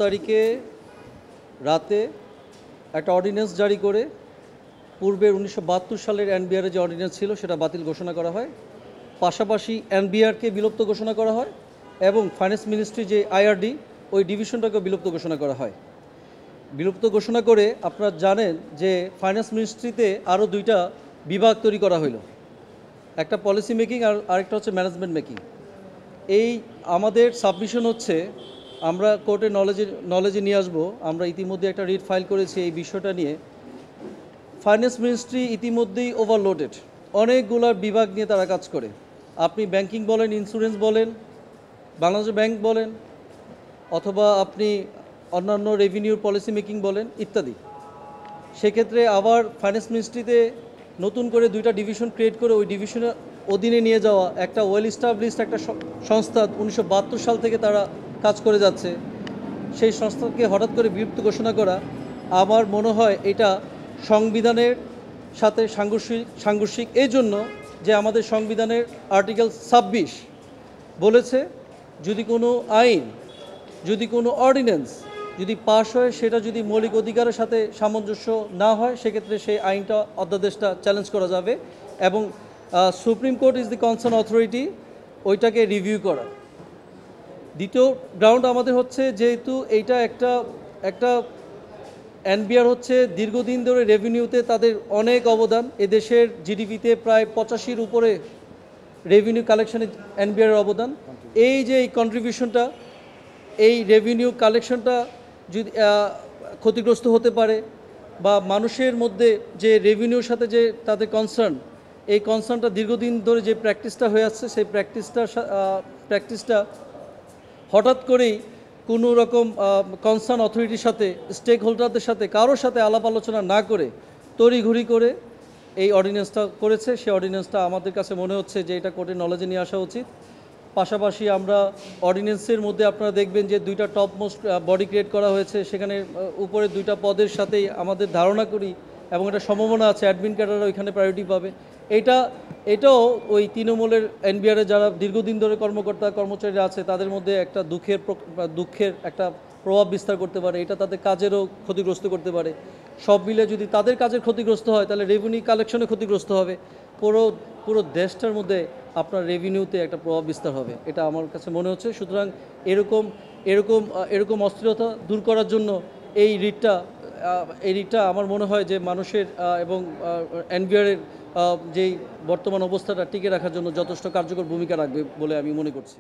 তারিখে রাতে একটা অর্ডিন্যান্স জারি করে পূর্বের 1972 সালের এনবিআর যে অর্ডিন্যান্স ছিল সেটা বাতিল ঘোষণা করা হয়। পাশাপাশি এনবিআরকে বিলুপ্ত ঘোষণা করা হয় এবং ফাইন্যান্স মিনিস্ট্রি যে আইআরডি ওই ডিভিশনটাকেও বিলুপ্ত ঘোষণা করা হয়। বিলুপ্ত ঘোষণা করে আপনারা জানেন যে ফাইন্যান্স মিনিস্ট্রিতে আরও দুইটা বিভাগ তৈরি করা হলো, একটা পলিসি মেকিং আর আরেকটা হচ্ছে ম্যানেজমেন্ট মেকিং। এই আমাদের সাবমিশন হচ্ছে আমরা কোর্টের নলেজে নিয়ে আসবো। আমরা ইতিমধ্যে একটা রিট ফাইল করেছি এই বিষয়টা নিয়ে। ফাইন্যান্স মিনিস্ট্রি ইতিমধ্যেই ওভারলোডেড, অনেকগুলার বিভাগ নিয়ে তারা কাজ করে। আপনি ব্যাংকিং বলেন, ইন্স্যুরেন্স বলেন, বাংলাদেশ ব্যাংক বলেন, অথবা আপনি অন্যান্য রেভিনিউর পলিসি মেকিং বলেন ইত্যাদি। সেক্ষেত্রে আবার ফাইন্যান্স মিনিস্ট্রিতে নতুন করে দুইটা ডিভিশন ক্রিয়েট করে ওই ডিভিশনের অধীনে নিয়ে যাওয়া একটা ওয়েল এস্টাবলিশড একটা সংস্থা 1972 সাল থেকে তারা কাজ করে যাচ্ছে, সেই সংস্থাকে হঠাৎ করে বিলুপ্ত ঘোষণা করা আমার মনে হয় এটা সংবিধানের সাথে সাংঘর্ষিক এই জন্য যে আমাদের সংবিধানের আর্টিকেল 26 বলেছে যদি কোনো আইন, যদি কোনো অর্ডিন্যান্স যদি পাশ হয় সেটা যদি মৌলিক অধিকারের সাথে সামঞ্জস্য না হয় সেক্ষেত্রে সেই আইনটা অধ্যাদেশটা চ্যালেঞ্জ করা যাবে এবং supreme court is the concern authority ওইটাকে রিভিউ করা। দ্বিতীয় গ্রাউন্ড আমাদের হচ্ছে যেহেতু এইটা একটা এনবিআর হচ্ছে দীর্ঘদিন ধরে রেভিনিউতে তাদের অনেক অবদান, এদেশের জিডিপিতে প্রায় 85-র উপরে রেভিনিউ কালেকশনে এনবিআরের অবদান। এই যে এই কন্ট্রিবিউশনটা, এই রেভিনিউ কালেকশনটা যদি ক্ষতিগ্রস্ত হতে পারে বা মানুষের মধ্যে যে রেভিনিউর সাথে যে তাদের কনসার্ন, এই কনসার্নটা দীর্ঘদিন ধরে যে প্র্যাকটিসটা হয়ে আসছে সেই প্র্যাকটিসটা হঠাৎ করেই কোনো রকম কনসার্ন অথরিটির সাথে, স্টেক হোল্ডারদের সাথে কারোর সাথে আলাপ আলোচনা না করে তড়িঘড়ি করে এই অর্ডিন্যান্সটা করেছে। সেই অর্ডিন্যান্সটা আমাদের কাছে মনে হচ্ছে যে এটা কোর্টের নলেজে নিয়ে আসা উচিত। পাশাপাশি আমরা অর্ডিন্যান্সের মধ্যে আপনারা দেখবেন যে দুইটা টপ মোস্ট বডি ক্রিয়েট করা হয়েছে, সেখানে উপরে দুইটা পদের সাথেই আমাদের ধারণা করি এবং এটা সম্ভাবনা আছে অ্যাডমিন ক্যাডাররা ওইখানে প্রায়োরিটি পাবে। এটাও ওই তৃণমূলের এনবিআরে যারা দীর্ঘদিন ধরে কর্মচারীরা আছে তাদের মধ্যে একটা দুঃখের একটা প্রভাব বিস্তার করতে পারে, এটা তাদের কাজেরও ক্ষতিগ্রস্ত করতে পারে। সব মিলে যদি তাদের কাজের ক্ষতিগ্রস্ত হয় তাহলে রেভিনিউ কালেকশনে ক্ষতিগ্রস্ত হবে, পুরো দেশটার মধ্যে আপনার রেভিনিউতে একটা প্রভাব বিস্তার হবে, এটা আমার কাছে মনে হচ্ছে। সুতরাং এরকম অস্থিরতা দূর করার জন্য এই রিটটা আমার মনে হয় যে মানুষের এবং এনবিআরের যেই বর্তমান অবস্থাটা টিকে রাখার জন্য যথেষ্ট কার্যকর ভূমিকা রাখবে বলে আমি মনে করছি।